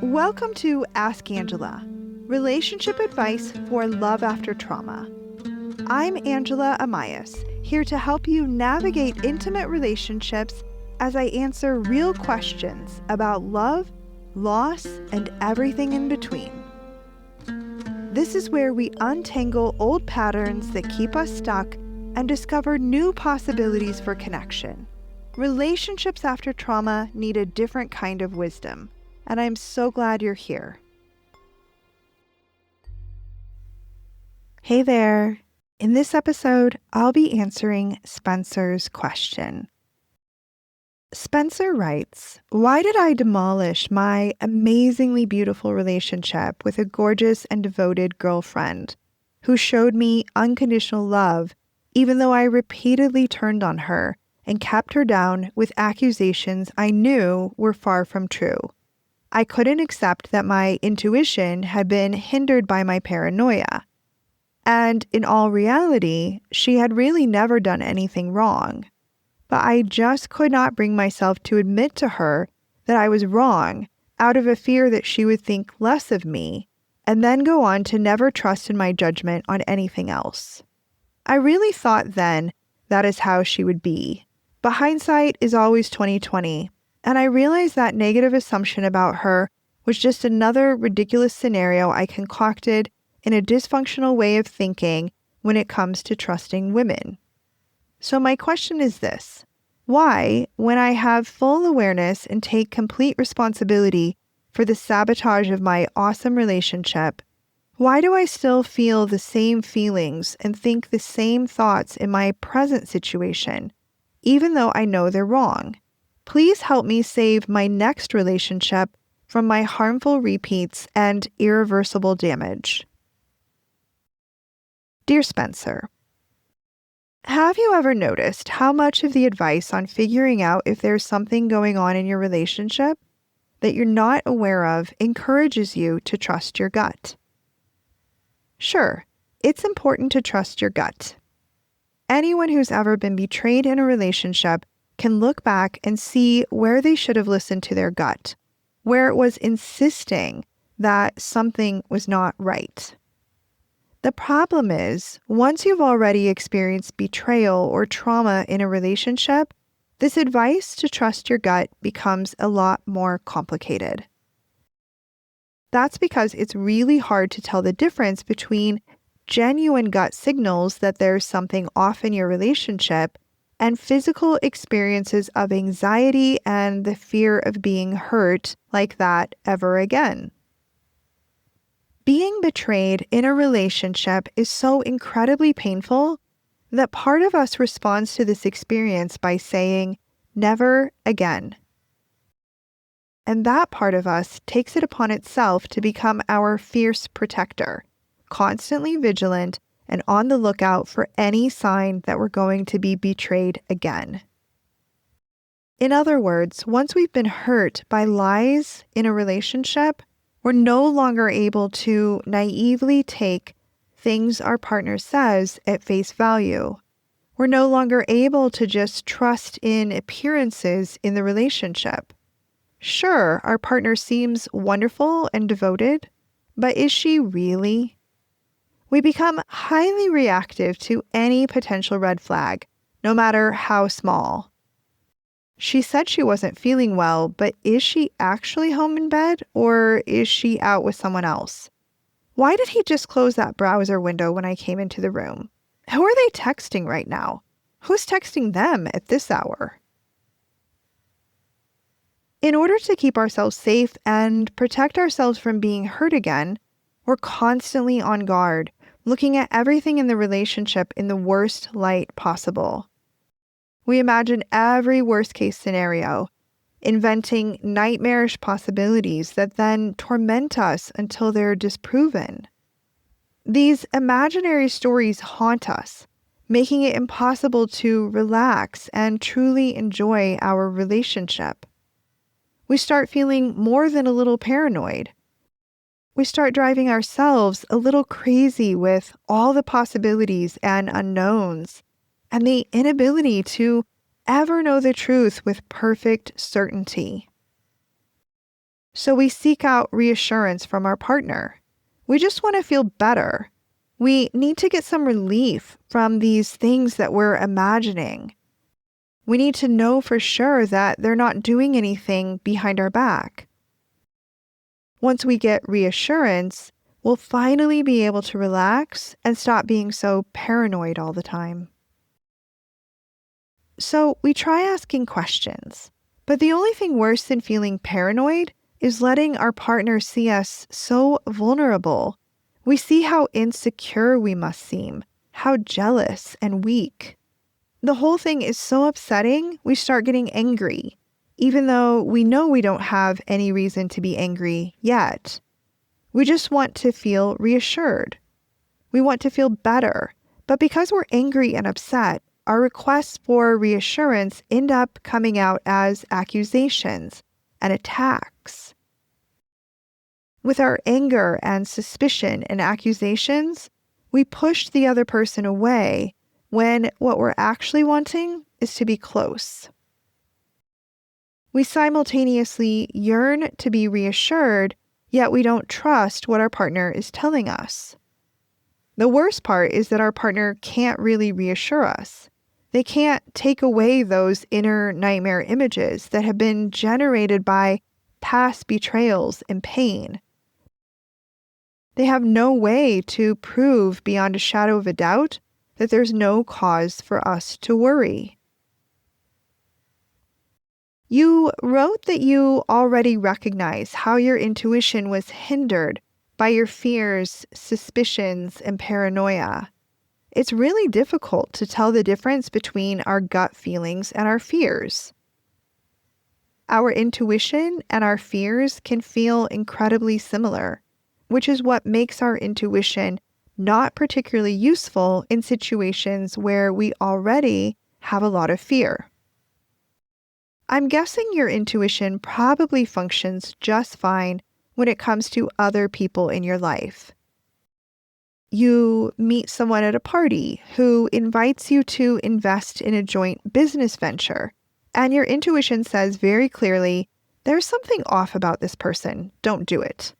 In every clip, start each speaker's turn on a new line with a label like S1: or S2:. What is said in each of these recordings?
S1: Welcome to Ask Angela, relationship advice for love after trauma. I'm Angela Amias, here to help you navigate intimate relationships as I answer real questions about love, loss, and everything in between. This is where we untangle old patterns that keep us stuck and discover new possibilities for connection. Relationships after trauma need a different kind of wisdom, and I'm so glad you're here. Hey there! In this episode, I'll be answering Spencer's question. Spencer writes, "Why did I demolish my amazingly beautiful relationship with a gorgeous and devoted girlfriend who showed me unconditional love even though I repeatedly turned on her and kept her down with accusations I knew were far from true? I couldn't accept that my intuition had been hindered by my paranoia. And in all reality, she had really never done anything wrong. But I just could not bring myself to admit to her that I was wrong out of a fear that she would think less of me and then go on to never trust in my judgment on anything else. I really thought then that is how she would be. But hindsight is always 20/20. And I realized that negative assumption about her was just another ridiculous scenario I concocted in a dysfunctional way of thinking when it comes to trusting women. So my question is this: why, when I have full awareness and take complete responsibility for the sabotage of my awesome relationship, why do I still feel the same feelings and think the same thoughts in my present situation, even though I know they're wrong? Please help me save my next relationship from my harmful repeats and irreversible damage." Dear Spencer, have you ever noticed how much of the advice on figuring out if there's something going on in your relationship that you're not aware of encourages you to trust your gut? Sure, it's important to trust your gut. Anyone who's ever been betrayed in a relationship can look back and see where they should have listened to their gut, where it was insisting that something was not right. The problem is, once you've already experienced betrayal or trauma in a relationship, this advice to trust your gut becomes a lot more complicated. That's because it's really hard to tell the difference between genuine gut signals that there's something off in your relationship and physical experiences of anxiety and the fear of being hurt like that ever again. Being betrayed in a relationship is so incredibly painful that part of us responds to this experience by saying, "Never again." And that part of us takes it upon itself to become our fierce protector, constantly vigilant and on the lookout for any sign that we're going to be betrayed again. In other words, once we've been hurt by lies in a relationship, we're no longer able to naively take things our partner says at face value. We're no longer able to just trust in appearances in the relationship. Sure, our partner seems wonderful and devoted, but is she really? We become highly reactive to any potential red flag, no matter how small. She said she wasn't feeling well, but is she actually home in bed, or is she out with someone else? Why did he just close that browser window when I came into the room? Who are they texting right now? Who's texting them at this hour? In order to keep ourselves safe and protect ourselves from being hurt again, we're constantly on guard, looking at everything in the relationship in the worst light possible. We imagine every worst-case scenario, inventing nightmarish possibilities that then torment us until they're disproven. These imaginary stories haunt us, making it impossible to relax and truly enjoy our relationship. We start feeling more than a little paranoid. We start driving ourselves a little crazy with all the possibilities and unknowns, and the inability to ever know the truth with perfect certainty. So we seek out reassurance from our partner. We just want to feel better. We need to get some relief from these things that we're imagining. We need to know for sure that they're not doing anything behind our back. Once we get reassurance, we'll finally be able to relax and stop being so paranoid all the time. So we try asking questions, but the only thing worse than feeling paranoid is letting our partner see us so vulnerable. We see how insecure we must seem, how jealous and weak. The whole thing is so upsetting, we start getting angry, even though we know we don't have any reason to be angry yet. We just want to feel reassured. We want to feel better, but because we're angry and upset, our requests for reassurance end up coming out as accusations and attacks. With our anger and suspicion and accusations, we push the other person away when what we're actually wanting is to be close. We simultaneously yearn to be reassured, yet we don't trust what our partner is telling us. The worst part is that our partner can't really reassure us. They can't take away those inner nightmare images that have been generated by past betrayals and pain. They have no way to prove beyond a shadow of a doubt that there's no cause for us to worry. You wrote that you already recognize how your intuition was hindered by your fears, suspicions, and paranoia. It's really difficult to tell the difference between our gut feelings and our fears. Our intuition and our fears can feel incredibly similar, which is what makes our intuition not particularly useful in situations where we already have a lot of fear. I'm guessing your intuition probably functions just fine when it comes to other people in your life. You meet someone at a party who invites you to invest in a joint business venture, and your intuition says very clearly, there's something off about this person, don't do it.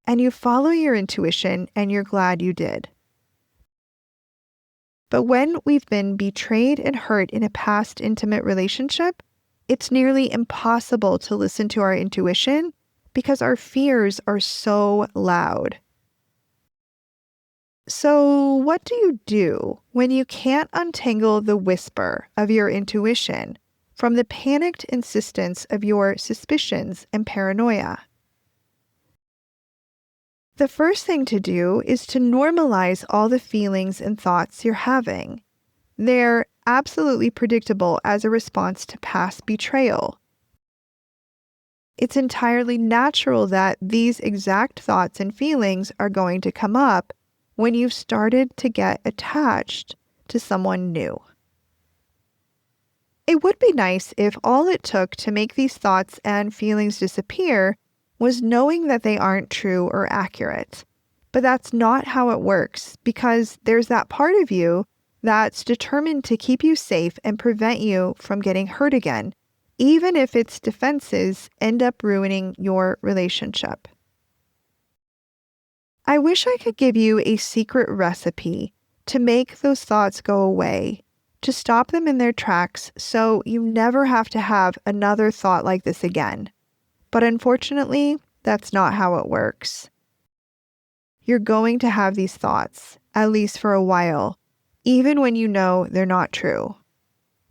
S1: And you follow your intuition and you're glad you did. But when we've been betrayed and hurt in a past intimate relationship, it's nearly impossible to listen to our intuition because our fears are so loud. So, what do you do when you can't untangle the whisper of your intuition from the panicked insistence of your suspicions and paranoia? The first thing to do is to normalize all the feelings and thoughts you're having. They're absolutely predictable as a response to past betrayal. It's entirely natural that these exact thoughts and feelings are going to come up when you've started to get attached to someone new. It would be nice if all it took to make these thoughts and feelings disappear was knowing that they aren't true or accurate. But that's not how it works, because there's that part of you that's determined to keep you safe and prevent you from getting hurt again, even if its defenses end up ruining your relationship. I wish I could give you a secret recipe to make those thoughts go away, to stop them in their tracks so you never have to have another thought like this again. But unfortunately, that's not how it works. You're going to have these thoughts, at least for a while, even when you know they're not true.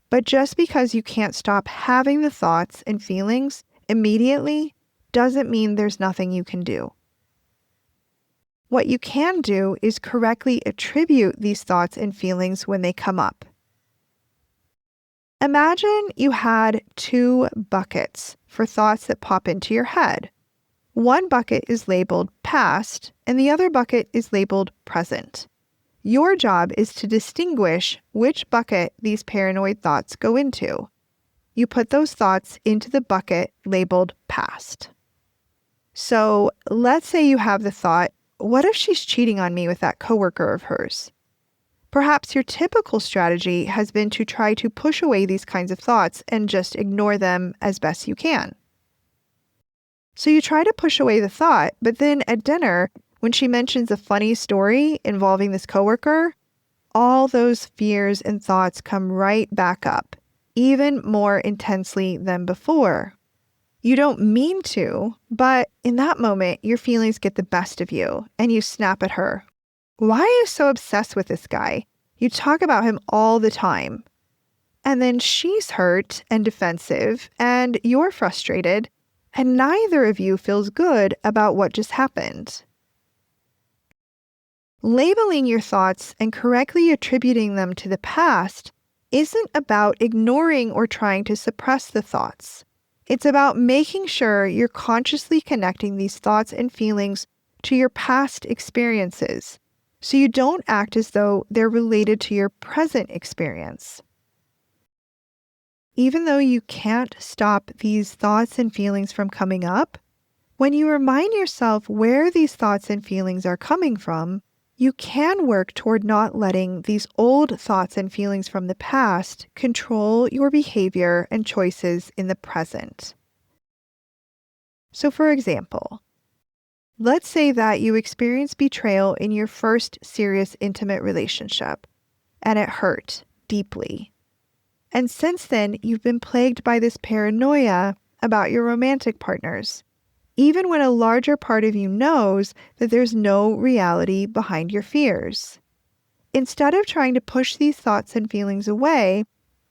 S1: But just because you can't stop having the thoughts and feelings immediately doesn't mean there's nothing you can do. What you can do is correctly attribute these thoughts and feelings when they come up. Imagine you had 2 buckets for thoughts that pop into your head. One bucket is labeled past, and the other bucket is labeled present. Your job is to distinguish which bucket these paranoid thoughts go into. You put those thoughts into the bucket labeled past. So let's say you have the thought, what if she's cheating on me with that coworker of hers? Perhaps your typical strategy has been to try to push away these kinds of thoughts and just ignore them as best you can. So you try to push away the thought, but then at dinner, when she mentions a funny story involving this coworker, all those fears and thoughts come right back up, even more intensely than before. You don't mean to, but in that moment, your feelings get the best of you, and you snap at her. Why are you so obsessed with this guy? You talk about him all the time. And then she's hurt and defensive, and you're frustrated, and neither of you feels good about what just happened. Labeling your thoughts and correctly attributing them to the past isn't about ignoring or trying to suppress the thoughts. It's about making sure you're consciously connecting these thoughts and feelings to your past experiences, so you don't act as though they're related to your present experience. Even though you can't stop these thoughts and feelings from coming up, when you remind yourself where these thoughts and feelings are coming from, you can work toward not letting these old thoughts and feelings from the past control your behavior and choices in the present. So, for example, let's say that you experienced betrayal in your first serious intimate relationship, and it hurt deeply. And since then, you've been plagued by this paranoia about your romantic partners, even when a larger part of you knows that there's no reality behind your fears. Instead of trying to push these thoughts and feelings away,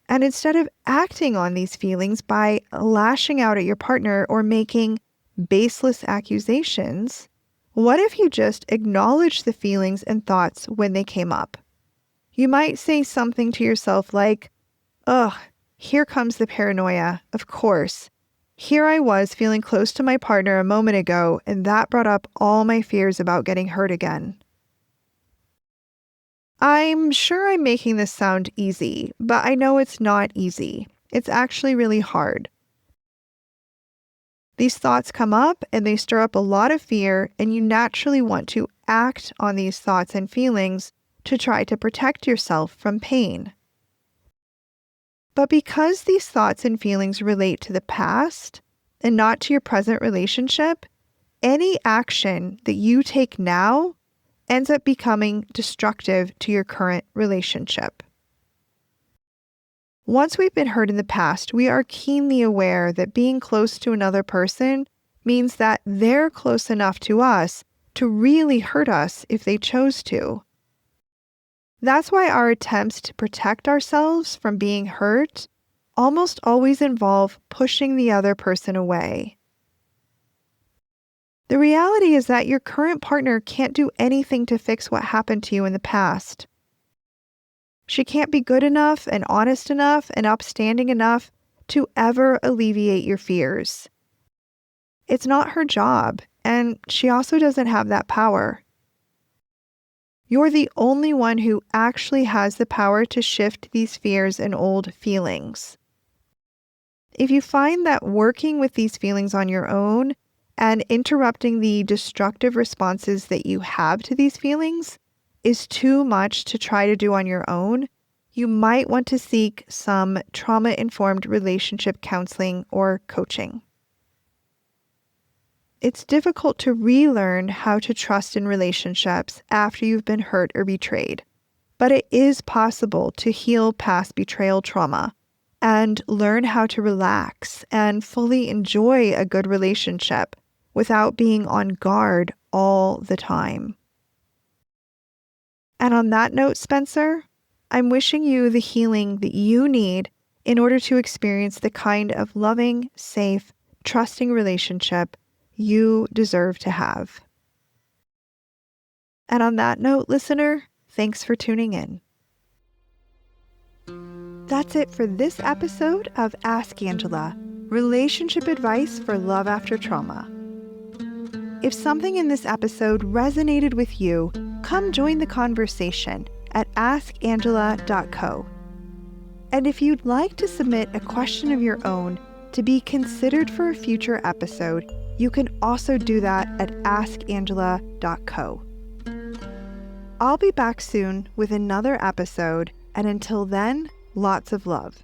S1: and instead of acting on these feelings by lashing out at your partner or making baseless accusations, what if you just acknowledge the feelings and thoughts when they came up? You might say something to yourself like, "Ugh, here comes the paranoia, of course. Here I was feeling close to my partner a moment ago, and that brought up all my fears about getting hurt again." I'm sure I'm making this sound easy, but I know it's not easy. It's actually really hard. These thoughts come up and they stir up a lot of fear, and you naturally want to act on these thoughts and feelings to try to protect yourself from pain. But because these thoughts and feelings relate to the past and not to your present relationship, any action that you take now ends up becoming destructive to your current relationship. Once we've been hurt in the past, we are keenly aware that being close to another person means that they're close enough to us to really hurt us if they chose to. That's why our attempts to protect ourselves from being hurt almost always involve pushing the other person away. The reality is that your current partner can't do anything to fix what happened to you in the past. She can't be good enough and honest enough and upstanding enough to ever alleviate your fears. It's not her job, and she also doesn't have that power. You're the only one who actually has the power to shift these fears and old feelings. If you find that working with these feelings on your own and interrupting the destructive responses that you have to these feelings is too much to try to do on your own, you might want to seek some trauma-informed relationship counseling or coaching. It's difficult to relearn how to trust in relationships after you've been hurt or betrayed, but it is possible to heal past betrayal trauma and learn how to relax and fully enjoy a good relationship without being on guard all the time. And on that note, Spencer, I'm wishing you the healing that you need in order to experience the kind of loving, safe, trusting relationship you deserve to have. And on that note, listener, thanks for tuning in. That's it for this episode of Ask Angela, Relationship Advice for Love After Trauma. If something in this episode resonated with you, come join the conversation at askangela.co. And if you'd like to submit a question of your own to be considered for a future episode, you can also do that at askangela.co. I'll be back soon with another episode, and until then, lots of love.